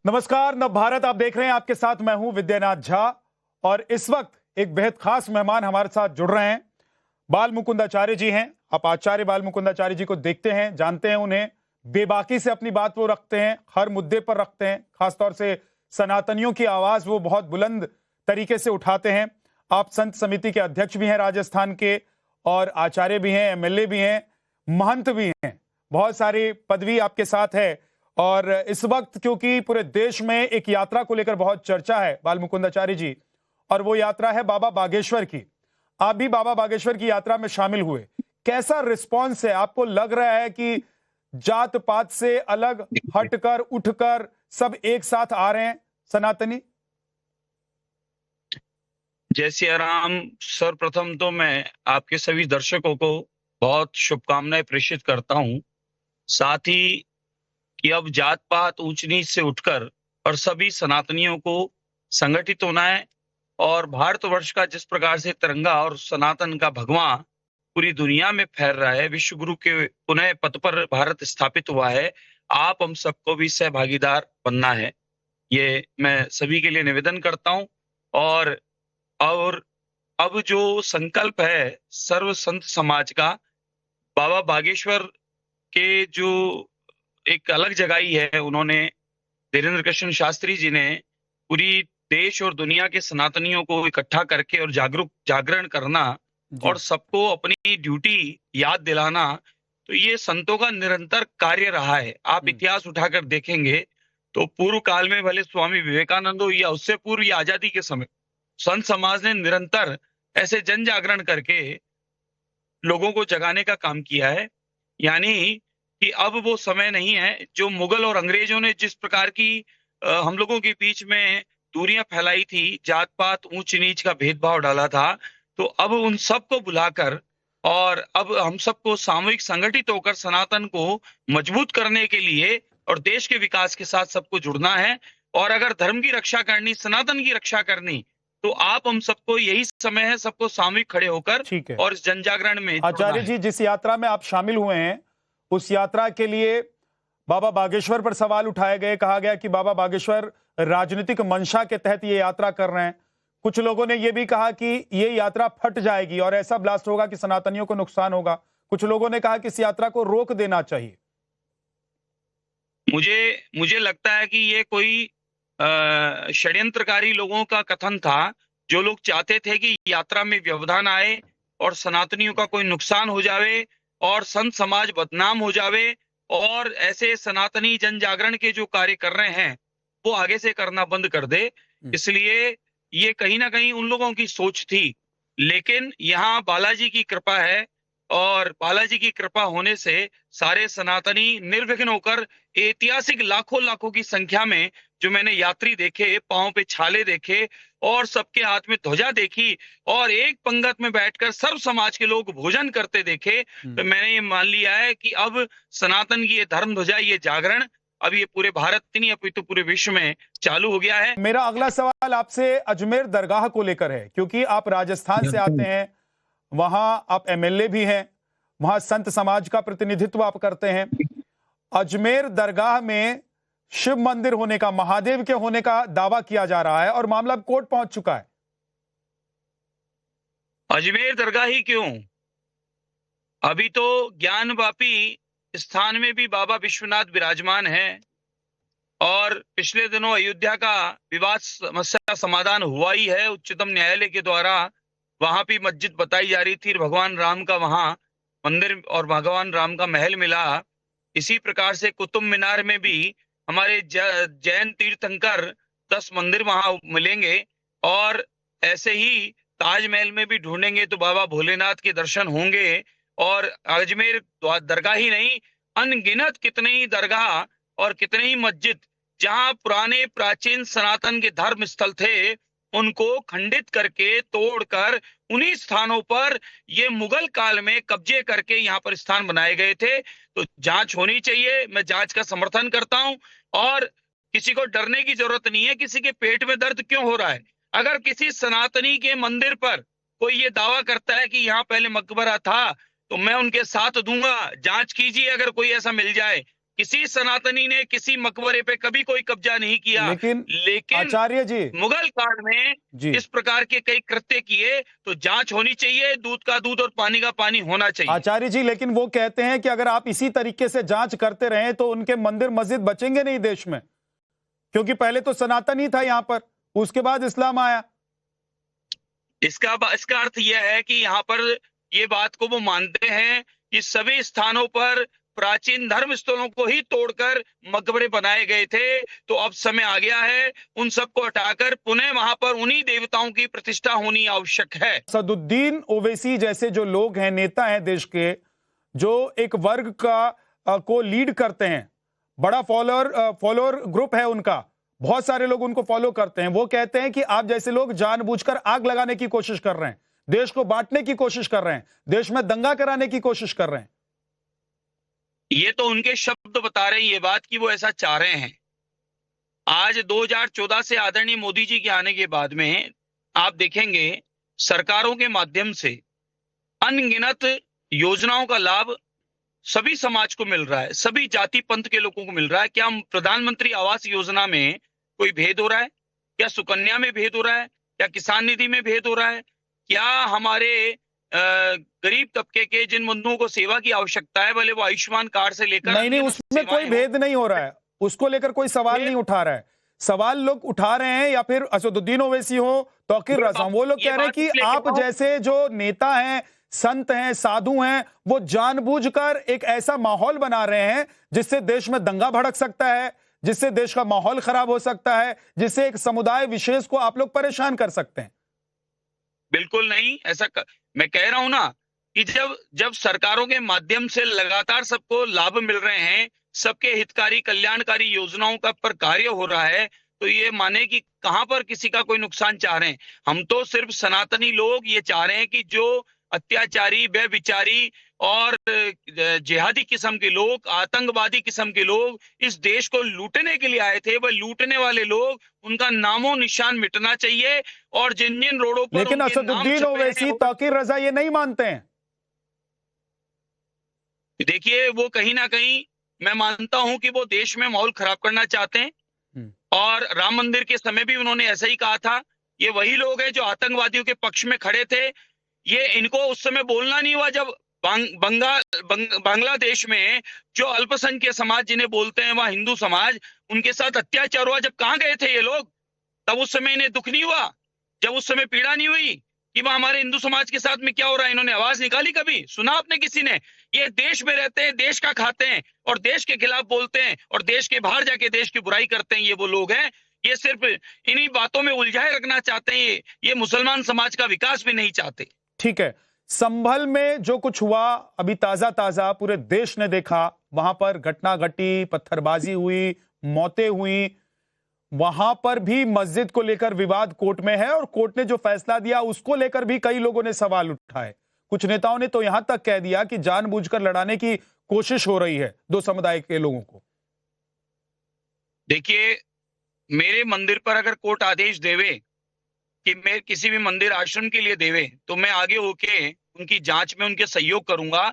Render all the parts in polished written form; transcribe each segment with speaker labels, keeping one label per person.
Speaker 1: नमस्कार, नव भारत आप देख रहे हैं। आपके साथ मैं हूं विद्यानाथ झा और इस वक्त एक बेहद खास मेहमान हमारे साथ जुड़ रहे हैं। बाल मुकुंदाचार्य जी हैं। आप आचार्य बाल मुकुंदाचार्य जी को देखते हैं, जानते हैं उन्हें। बेबाकी से अपनी बात वो रखते हैं, हर मुद्दे पर रखते हैं। खासतौर से सनातनियों की आवाज वो बहुत बुलंद तरीके से उठाते हैं। आप संत समिति के अध्यक्ष भी हैं राजस्थान के, और आचार्य भी हैं, एमएलए भी हैं, महंत भी हैं। बहुत सारी पदवी आपके साथ है। और इस वक्त क्योंकि पूरे देश में एक यात्रा को लेकर बहुत चर्चा है बाल मुकुंदाचार्य जी, और वो यात्रा है बाबा बागेश्वर की। आप भी बाबा बागेश्वर की यात्रा में शामिल हुए। कैसा रिस्पांस है? आपको लग रहा है कि जात पात से अलग हटकर उठकर सब एक साथ आ रहे हैं सनातनी?
Speaker 2: जय सिया राम। सर्वप्रथम तो मैं आपके सभी दर्शकों को बहुत शुभकामनाएं प्रेषित करता हूं। साथ ही कि अब जात पात ऊंच नीच से उठकर और सभी सनातनियों को संगठित होना है। और भारतवर्ष का जिस प्रकार से तिरंगा और सनातन का भगवां पूरी दुनिया में फैल रहा है, विश्व गुरु के पुनः पद पर भारत स्थापित हुआ है। आप हम सबको भी सहभागीदार बनना है, ये मैं सभी के लिए निवेदन करता हूं। और अब जो संकल्प है सर्व संत समाज का, बाबा बागेश्वर के जो एक अलग जगाई है उन्होंने, धीरेन्द्र कृष्ण शास्त्री जी ने पूरी देश और दुनिया के सनातनियों को इकट्ठा करके और जागरण करना
Speaker 1: जी।
Speaker 2: और सबको अपनी ड्यूटी याद दिलाना, तो ये संतों का निरंतर कार्य रहा है। आप इतिहास उठाकर देखेंगे तो पूर्व काल में भले स्वामी विवेकानंद हो या उससे पूर्व या आजादी के समय, संत समाज ने निरंतर ऐसे जन जागरण करके लोगों को जगाने का काम किया है। यानी कि अब वो समय नहीं है जो मुगल और अंग्रेजों ने जिस प्रकार की हम लोगों के बीच में दूरियां फैलाई थी, जात पात ऊंच नीच का भेदभाव डाला था, तो अब उन सबको बुलाकर और अब हम सबको सामूहिक संगठित होकर सनातन को मजबूत करने के लिए और देश के विकास के साथ सबको जुड़ना है। और अगर धर्म की रक्षा करनी, सनातन की रक्षा करनी, तो आप हम सबको यही समय है सबको सामूहिक खड़े होकर
Speaker 1: ठीक है
Speaker 2: और इस जन जागरण में जुड़ना
Speaker 1: आचार्य
Speaker 2: है।
Speaker 1: जी, जिस यात्रा में आप शामिल हुए हैं उस यात्रा के लिए बाबा बागेश्वर पर सवाल उठाए गए। कहा गया कि बाबा बागेश्वर राजनीतिक मंशा के तहत ये यात्रा कर रहे हैं। कुछ लोगों ने यह भी कहा कि ये यात्रा फट जाएगी और ऐसा ब्लास्ट होगा कि सनातनियों को नुकसान होगा। कुछ लोगों ने कहा कि इस यात्रा को रोक देना चाहिए।
Speaker 2: मुझे लगता है कि ये कोई षड्यंत्रकारी लोगों का कथन था, जो लोग चाहते थे कि यात्रा में व्यवधान आए और सनातनियों का कोई नुकसान हो जावे और संत समाज बदनाम हो जावे, और ऐसे सनातनी जन जागरण के जो कार्य कर रहे हैं वो आगे से करना बंद कर दे। इसलिए ये कहीं ना कहीं उन लोगों की सोच थी। लेकिन यहाँ बालाजी की कृपा है, और बालाजी की कृपा होने से सारे सनातनी निर्विघ्न होकर ऐतिहासिक लाखों लाखों की संख्या में जो मैंने यात्री देखे, पांव पे छाले देखे और सबके हाथ में ध्वजा देखी और एक पंगत में बैठकर सर्व समाज के लोग भोजन करते देखे, तो मैंने ये मान लिया है कि अब सनातन की ये धर्म ध्वजा, ये जागरण अब ये पूरे भारत नहीं अपितु पूरे विश्व में चालू हो गया है।
Speaker 1: मेरा अगला सवाल आपसे अजमेर दरगाह को लेकर है, क्योंकि आप राजस्थान से आते हैं, वहां आप एमएलए भी हैं, वहां संत समाज का प्रतिनिधित्व आप करते हैं। अजमेर दरगाह में शिव मंदिर होने का, महादेव के होने का दावा किया जा रहा है और मामला कोर्ट पहुंच चुका है।
Speaker 2: अजमेर दरगाह ही क्यों, अभी तो ज्ञानवापी स्थान में भी बाबा विश्वनाथ विराजमान है। और पिछले दिनों अयोध्या का विवाद समस्या समाधान हुआ ही है उच्चतम न्यायालय के द्वारा। वहां भी मस्जिद बताई जा रही थी, भगवान राम का वहां मंदिर और भगवान राम का महल मिला। इसी प्रकार से कुतुब मीनार में भी हमारे जैन तीर्थंकर 10 मंदिर वहां मिलेंगे, और ऐसे ही ताजमहल में भी ढूंढेंगे तो बाबा भोलेनाथ के दर्शन होंगे। और अजमेर दरगाह ही नहीं, अनगिनत कितने ही दरगाह और कितने ही मस्जिद जहां पुराने प्राचीन सनातन के धर्म स्थल थे, उनको खंडित करके तोड़कर उन्हीं स्थानों पर ये मुगल काल में कब्जे करके यहाँ पर स्थान बनाए गए थे। तो जांच होनी चाहिए, मैं जांच का समर्थन करता हूं। और किसी को डरने की जरूरत नहीं है, किसी के पेट में दर्द क्यों हो रहा है। अगर किसी सनातनी के मंदिर पर कोई ये दावा करता है कि यहाँ पहले मकबरा था, तो मैं उनके साथ दूंगा, जांच कीजिए अगर कोई ऐसा मिल जाए। किसी सनातनी ने किसी मकबरे पे कभी कोई कब्जा नहीं किया।
Speaker 1: लेकिन आचार्य जी,
Speaker 2: मुगल काल में
Speaker 1: जी
Speaker 2: इस प्रकार के कई कृत्य किए तो जांच होनी चाहिए, दूध का दूध और पानी का पानी होना चाहिए।
Speaker 1: आचार्य जी, लेकिन वो कहते हैं कि अगर आप इसी तरीके से जांच करते रहे तो उनके मंदिर मस्जिद बचेंगे नहीं देश में, क्योंकि पहले तो सनातन ही था यहां पर, उसके बाद इस्लाम आया।
Speaker 2: इसका अर्थ यह है कि यहाँ पर ये बात को वो मानते हैं कि सभी स्थानों पर प्राचीन धर्म स्थलों को ही तोड़कर मकबरे बनाए गए थे, तो अब समय आ गया है उन सबको हटाकर पुनः वहां पर उन्हीं देवताओं की प्रतिष्ठा होनी आवश्यक है।
Speaker 1: असदुद्दीन ओवैसी जैसे जो लोग हैं, नेता हैं देश के, जो एक वर्ग को लीड करते हैं, बड़ा फॉलोअर ग्रुप है उनका, बहुत सारे लोग उनको फॉलो करते हैं, वो कहते हैं कि आप जैसे लोग जानबूझकर आग लगाने की कोशिश कर रहे हैं, देश को बांटने की कोशिश कर रहे हैं, देश में दंगा कराने की कोशिश कर रहे हैं।
Speaker 2: ये तो उनके शब्द बता रहे हैं ये बात कि वो ऐसा चाह रहे हैं। आज 2014 से आदरणीय मोदी जी के आने के बाद में आप देखेंगे सरकारों के माध्यम से अनगिनत योजनाओं का लाभ सभी समाज को मिल रहा है, सभी जाति पंथ के लोगों को मिल रहा है। क्या प्रधानमंत्री आवास योजना में कोई भेद हो रहा है? क्या सुकन्या में भेद हो रहा है? क्या किसान निधि में भेद हो रहा है? क्या हमारे गरीब तबके के जिन बंधुओं को सेवा की आवश्यकता है, भले वो आयुष्मान कार्ड से लेकर
Speaker 1: नहीं, उसमें कोई भेद नहीं हो रहा है, उसको लेकर कोई सवाल नहीं उठा रहा है। सवाल लोग उठा रहे हैं, या फिर असदुद्दीन ओवैसी हो, तौकीर रज़ा, वो लोग कह रहे हैं कि आप जैसे जो नेता हैं, संत हैं, साधु हैं, वो जानबूझकर एक ऐसा माहौल बना रहे हैं जिससे देश में दंगा भड़क सकता है, जिससे देश का माहौल खराब हो सकता है, जिससे एक समुदाय विशेष को आप लोग परेशान कर सकते हैं।
Speaker 2: बिल्कुल नहीं, मैं कह रहा हूं ना कि जब सरकारों के माध्यम से लगातार सबको लाभ मिल रहे हैं, सबके हितकारी कल्याणकारी योजनाओं का पर कार्य हो रहा है, तो ये माने कि कहां पर किसी का कोई नुकसान चाह रहे हैं। हम तो सिर्फ सनातनी लोग ये चाह रहे हैं कि जो अत्याचारी, व्यभिचारी और जिहादी किस्म के लोग, आतंकवादी किस्म के लोग इस देश को लूटने के लिए आए थे, वह लूटने वाले लोग, उनका नामो निशान मिटना चाहिए। और जिन जिन रोडों पर
Speaker 1: लेकिन असदुद्दीन ओवैसी, तौकीर रज़ा ये नहीं मानते हैं।
Speaker 2: देखिए, वो कहीं ना कहीं मैं मानता हूं कि वो देश में माहौल खराब करना चाहते हैं, और राम मंदिर के समय भी उन्होंने ऐसा ही कहा था। ये वही लोग हैं जो आतंकवादियों के पक्ष में खड़े थे। ये इनको उस समय बोलना नहीं हुआ जब बांग्लादेश में जो अल्पसंख्यक समाज जिन्हें बोलते हैं वहां हिंदू समाज, उनके साथ अत्याचार हुआ। जब कहां गए थे ये लोग? तब उस समय इन्हें दुख नहीं हुआ? जब उस समय पीड़ा नहीं हुई कि वह हमारे हिंदू समाज के साथ में क्या हो रहा है? इन्होंने आवाज निकाली? कभी सुना आपने किसी ने? ये देश में रहते हैं, देश का खाते हैं और देश के खिलाफ बोलते हैं, और देश के बाहर जाके देश की बुराई करते हैं। ये वो लोग हैं, ये सिर्फ इन्हीं बातों में उलझाए रखना चाहते हैं। ये मुसलमान समाज का विकास भी नहीं चाहते।
Speaker 1: ठीक है, संभल में जो कुछ हुआ अभी ताजा पूरे देश ने देखा, वहां पर घटना घटी, पत्थरबाजी हुई, मौतें हुई, वहां पर भी मस्जिद को लेकर विवाद कोर्ट में है, और कोर्ट ने जो फैसला दिया उसको लेकर भी कई लोगों ने सवाल उठाए। कुछ नेताओं ने तो यहां तक कह दिया कि जानबूझकर लड़ाने की कोशिश हो रही है दो समुदाय के लोगों को।
Speaker 2: देखिए, मेरे मंदिर पर अगर कोर्ट आदेश देवे कि मैं किसी भी मंदिर आश्रम के लिए देवे, तो मैं आगे होके उनकी जांच में उनके सहयोग करूंगा।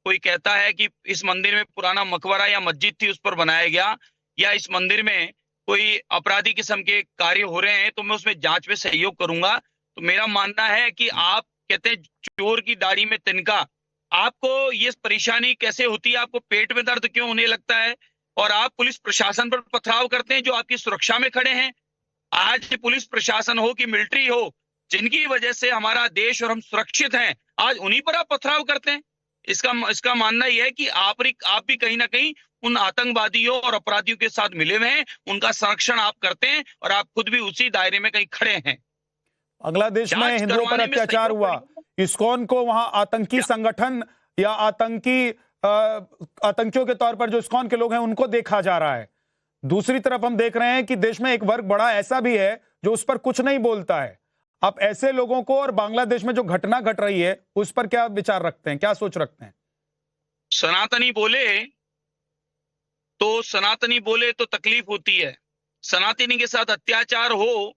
Speaker 2: कोई कहता है कि इस मंदिर में पुराना मकबरा या मस्जिद थी, उस पर बनाया गया, या इस मंदिर में कोई अपराधी किस्म के कार्य हो रहे हैं, तो मैं उसमें जांच में सहयोग करूंगा। तो मेरा मानना है कि आप कहते हैं चोर की दाढ़ी में तिनका, आपको ये परेशानी कैसे होती है? आपको पेट में दर्द क्यों होने लगता है? और आप पुलिस प्रशासन पर पथराव करते हैं जो आपकी सुरक्षा में खड़े हैं। आज पुलिस प्रशासन हो कि मिलिट्री हो, जिनकी वजह से हमारा देश और हम सुरक्षित हैं, आज उन्हीं पर आप पथराव करते हैं। इसका मानना यह है कि आप भी कहीं ना कहीं उन आतंकवादियों और अपराधियों के साथ मिले हुए हैं, उनका संरक्षण आप करते हैं, और आप खुद भी उसी दायरे में कहीं खड़े हैं।
Speaker 1: बांग्लादेश में हिंदुओं पर अत्याचार हुआ, इस्कॉन को वहां आतंकी संगठन या आतंकियों के तौर पर जो इस्कॉन के लोग हैं उनको देखा जा रहा है। दूसरी तरफ हम देख रहे हैं कि देश में एक वर्ग बड़ा ऐसा भी है जो उस पर कुछ नहीं बोलता है। आप ऐसे लोगों को और बांग्लादेश में जो घटना घट रही है उस पर क्या विचार रखते हैं, क्या सोच रखते हैं?
Speaker 2: सनातनी बोले तो तकलीफ होती है। सनातनी के साथ अत्याचार हो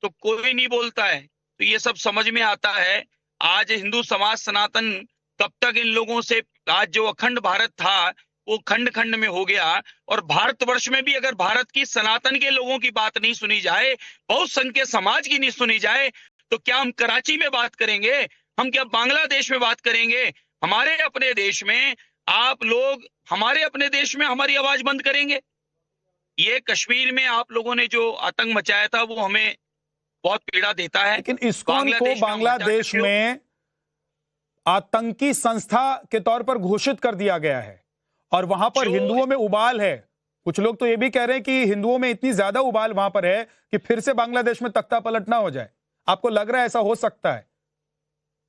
Speaker 2: तो कोई नहीं बोलता है, तो ये सब समझ में आता है। आज हिंदू समाज सनातन कब तक इन लोगों से, आज जो अखंड भारत था वो खंड खंड में हो गया। और भारतवर्ष में भी अगर भारत की सनातन के लोगों की बात नहीं सुनी जाए, बहुसंख्यक समाज की नहीं सुनी जाए, तो क्या हम कराची में बात करेंगे? हम क्या बांग्लादेश में बात करेंगे? हमारे अपने देश में आप लोग हमारे अपने देश में हमारी आवाज बंद करेंगे? ये कश्मीर में आप लोगों ने जो आतंक मचाया था वो हमें बहुत पीड़ा देता है।
Speaker 1: लेकिन इस्कॉन को
Speaker 2: में मचा
Speaker 1: बांग्लादेश
Speaker 2: चुके हो।
Speaker 1: में आतंकी संस्था के तौर पर घोषित कर दिया गया है और वहां पर
Speaker 2: जो-
Speaker 1: हिंदुओं में उबाल है। कुछ लोग तो ये भी कह रहे हैं कि हिंदुओं में इतनी ज्यादा उबाल वहां पर है कि फिर से बांग्लादेश में तख्ता पलट ना हो जाए। आपको लग रहा है ऐसा हो सकता है?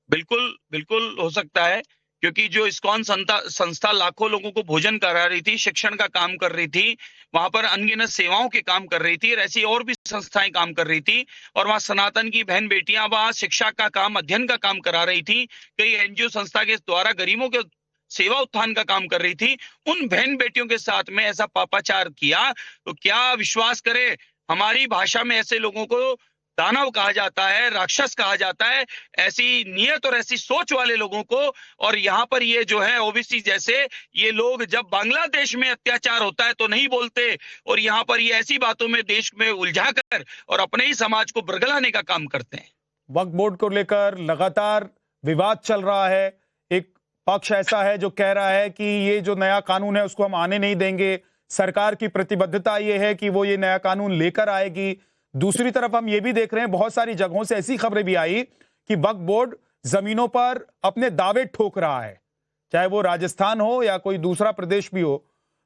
Speaker 2: बिल्कुल बिल्कुल हो सकता है, क्योंकि जो इस्कॉन संस्था लाखों लोगों को भोजन करा रही थी, शिक्षण का काम कर रही थी, वहां पर अनगिनत सेवाओं के काम कर रही थी, और ऐसी और भी संस्थाएं काम कर रही थी, और वहां सनातन की बहन बेटियां वहां शिक्षा का काम, अध्ययन का काम करा रही थी, कई एनजीओ संस्था के द्वारा गरीबों के सेवा उत्थान का काम कर रही थी। उन बहन बेटियों के साथ में ऐसा पापाचार किया, तो क्या विश्वास करे, हमारी भाषा में ऐसे लोगों को दानव कहा जाता है, राक्षस कहा जाता है, ऐसी नियत और ऐसी सोच वाले लोगों को। और यहाँ पर ये जो है ओबीसी जैसे ये लोग जब बांग्लादेश में अत्याचार होता है तो नहीं बोलते, और यहाँ पर ये ऐसी बातों में देश में उलझाकर और अपने ही समाज को बरगलाने का काम करते हैं।
Speaker 1: वक्फ बोर्ड को लेकर लगातार विवाद चल रहा है। एक पक्ष ऐसा है जो कह रहा है कि ये जो नया कानून है उसको हम आने नहीं देंगे, सरकार की प्रतिबद्धता ये है कि वो ये नया कानून लेकर आएगी। दूसरी तरफ हम ये भी देख रहे हैं, बहुत सारी जगहों से ऐसी खबरें भी आई कि वक्फ बोर्ड जमीनों पर अपने दावे ठोक रहा है, चाहे वो राजस्थान हो या कोई दूसरा प्रदेश भी हो।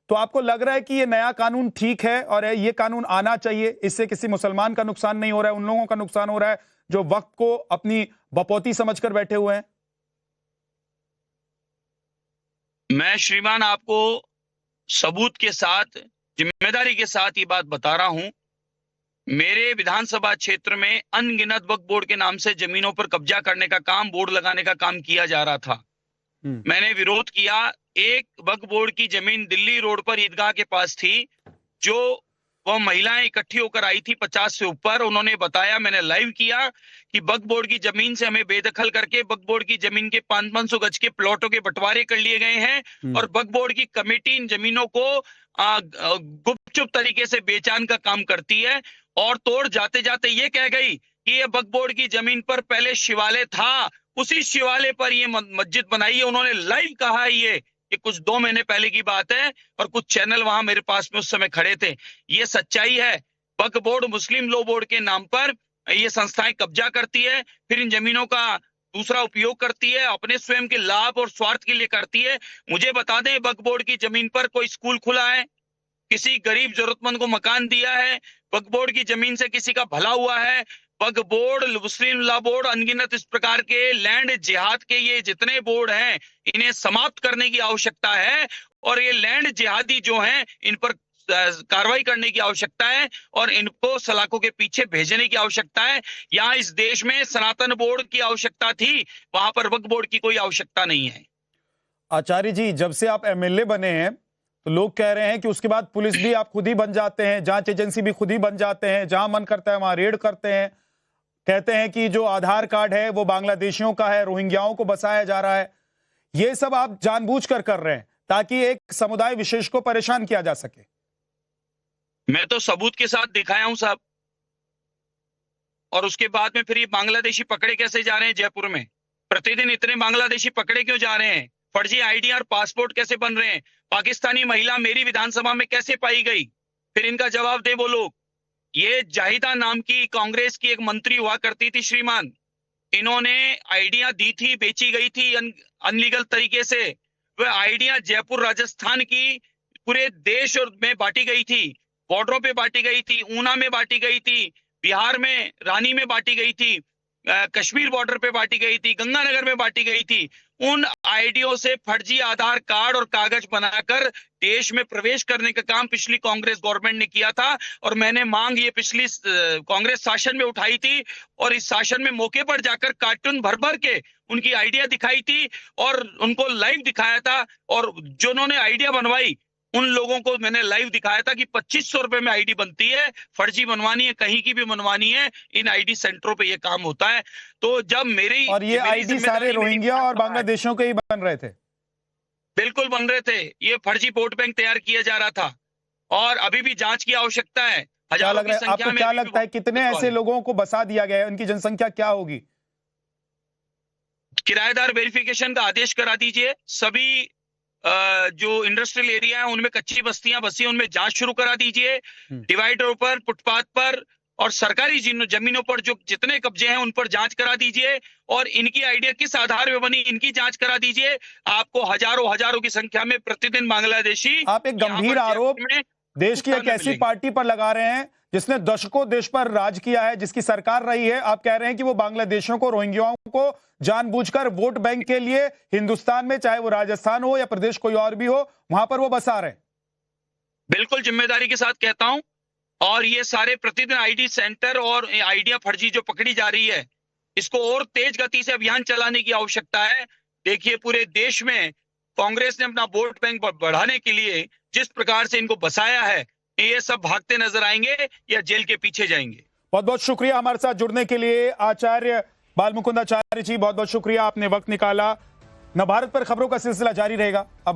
Speaker 1: तो आपको लग रहा है कि ये नया कानून ठीक है और ये कानून आना चाहिए, इससे किसी मुसलमान का नुकसान नहीं हो रहा है, उन लोगों का नुकसान हो रहा है जो वक्फ को अपनी बपौती समझकर बैठे हुए हैं?
Speaker 2: मैं श्रीमान आपको सबूत के साथ, जिम्मेदारी के साथ ये बात बता रहा हूं। मेरे विधानसभा क्षेत्र में अनगिनत वक्फ बोर्ड के नाम से जमीनों पर कब्जा करने का काम, बोर्ड लगाने का काम किया जा रहा था। मैंने विरोध किया। एक वक्फ बोर्ड की जमीन दिल्ली रोड पर ईदगाह के पास थी, जो वह महिलाएं इकट्ठी होकर आई थी 50 से ऊपर। उन्होंने बताया, मैंने लाइव किया कि वक्फ बोर्ड की जमीन से हमें बेदखल करके वक्फ बोर्ड की जमीन के 500 गज के प्लॉटों के बंटवारे कर लिए गए हैं, और वक्फ बोर्ड की कमेटी इन जमीनों को गुपचुप तरीके से बेचान का काम करती है। और तोड़ जाते जाते ये कह गई कि ये वक्फ बोर्ड की जमीन पर पहले शिवालय था, उसी शिवालय पर ये मस्जिद बनाई है। उन्होंने लाइव कहा है ये कुछ 2 महीने पहले की बात है, और कुछ चैनल वहां मेरे पास में उस समय खड़े थे। ये सच्चाई है। वक्फ बोर्ड मुस्लिम लॉ बोर्ड के नाम पर ये संस्थाएं कब्जा करती है, फिर इन जमीनों का दूसरा उपयोग करती है, अपने स्वयं के लाभ और स्वार्थ के लिए करती है। मुझे बता दें, वक्फ बोर्ड की जमीन पर कोई स्कूल खुला है, किसी गरीब जरूरतमंद को मकान दिया है, वक्फ बोर्ड की जमीन से किसी का भला हुआ है? वक्फ बोर्ड, मुस्लिम लॉ बोर्ड, अनगिनत इस प्रकार के लैंड जिहाद के ये जितने बोर्ड हैं, इन्हें समाप्त करने की आवश्यकता है, और ये लैंड जिहादी जो हैं इन पर कार्रवाई करने की आवश्यकता है, और इनको सलाखों के पीछे भेजने की आवश्यकता है। यहाँ इस देश में सनातन बोर्ड की आवश्यकता थी, वहां पर वक्फ बोर्ड की कोई आवश्यकता नहीं है।
Speaker 1: आचार्य जी, जब से आप एमएलए बने हैं तो लोग कह रहे हैं कि उसके बाद पुलिस भी आप खुद ही बन जाते हैं, जांच एजेंसी भी खुद ही बन जाते हैं, जहां मन करता है वहां रेड करते हैं। कहते हैं कि जो आधार कार्ड है वो बांग्लादेशियों का है, रोहिंग्याओं को बसाया जा रहा है। ये सब आप जानबूझकर कर रहे हैं ताकि एक समुदाय विशेष को परेशान किया जा सके।
Speaker 2: मैं तो सबूत के साथ दिखाया हूं साहब। और उसके बाद में फिर ये बांग्लादेशी पकड़े कैसे जा रहे हैं जयपुर में? प्रतिदिन इतने बांग्लादेशी पकड़े क्यों जा रहे हैं? फर्जी आईडी और पासपोर्ट कैसे बन रहे हैं? पाकिस्तानी महिला मेरी विधानसभा में कैसे पाई गई? फिर इनका जवाब दे वो लोग। ये जाहिदा नाम की कांग्रेस की एक मंत्री हुआ करती थी श्रीमान, इन्होंने आइडिया दी थी, बेची गई थी अनलीगल तरीके से। वह आइडिया जयपुर राजस्थान की पूरे देश और में बांटी गई थी, बॉर्डरों पे बांटी गई थी, ऊना में बांटी गई थी, बिहार में रानी में बांटी गई थी, कश्मीर बॉर्डर पे बांटी गई थी, गंगानगर में बांटी गई थी। उन आईडियों से फर्जी आधार कार्ड और कागज बनाकर देश में प्रवेश करने का काम पिछली कांग्रेस गवर्नमेंट ने किया था, और मैंने मांग ये पिछली कांग्रेस शासन में उठाई थी, और इस शासन में मौके पर जाकर कार्टून भर भर के उनकी आइडिया दिखाई थी और उनको लाइव दिखाया था। और जो उन्होंने आइडिया बनवाई उन लोगों को मैंने लाइव दिखाया था कि 2500 रुपए में आईडी बनती है, फर्जी बनवानी है, कहीं की भी बनवानी है, इन आईडी सेंटरों पे ये काम होता है। तो जब मेरी
Speaker 1: और ये आईडी सारे रोहिंग्या और बांग्लादेशियों के ही बन रहे थे।
Speaker 2: बिल्कुल बन रहे थे। ये फर्जी वोट बैंक तैयार किया जा रहा था और अभी भी जांच की आवश्यकता है।
Speaker 1: क्या
Speaker 2: हजारों
Speaker 1: लग
Speaker 2: की
Speaker 1: रहा है
Speaker 2: संख्या
Speaker 1: आपको,
Speaker 2: में
Speaker 1: क्या
Speaker 2: अभी भी
Speaker 1: लगता है कितने
Speaker 2: वोट
Speaker 1: ऐसे
Speaker 2: वाले।
Speaker 1: लोगों को बसा दिया गया है, उनकी जनसंख्या क्या होगी?
Speaker 2: किराएदार वेरिफिकेशन का आदेश करा दीजिए। सभी जो इंडस्ट्रियल एरिया है उनमें कच्ची बस्तियां बसी हैं, उनमें जांच शुरू करा दीजिए। डिवाइडरों पर, फुटपाथ पर और सरकारी जमीनों पर जो जितने कब्जे हैं उन पर जांच करा दीजिए और इनकी आइडिया किस आधार पे बनी इनकी जांच करा दीजिए। आपको हजारों हजारों की संख्या में प्रतिदिन बांग्लादेशी
Speaker 1: आप एक
Speaker 2: यहाँ
Speaker 1: गंभीर
Speaker 2: पर
Speaker 1: आरोप
Speaker 2: जैपुर में
Speaker 1: देश की एक
Speaker 2: में
Speaker 1: ऐसी
Speaker 2: मिलेंगे।
Speaker 1: पार्टी पर लगा रहे हैं जिसने दशकों देश पर राज किया है, जिसकी सरकार रही है। आप कह रहे हैं कि वो बांग्लादेशियों को, रोहिंग्याओं को जानबूझकर वोट बैंक के लिए हिंदुस्तान में, चाहे वो राजस्थान हो या प्रदेश कोई और भी हो, वहां पर वो बसा रहे हैं।
Speaker 2: बिल्कुल जिम्मेदारी के साथ कहता हूं। और ये सारे प्रतिदिन आईडी सेंटर और आइडिया फर्जी जो पकड़ी जा रही है, इसको और तेज गति से अभियान चलाने की आवश्यकता है। देखिए पूरे देश में कांग्रेस ने अपना वोट बैंक बढ़ाने के लिए जिस प्रकार से इनको बसाया है, ये सब भागते नजर आएंगे या जेल के पीछे जाएंगे।
Speaker 1: बहुत बहुत शुक्रिया हमारे साथ जुड़ने के लिए आचार्य बालमुकुंद आचार्य जी, बहुत बहुत शुक्रिया, आपने वक्त निकाला। नवभारत पर खबरों का सिलसिला जारी रहेगा। अब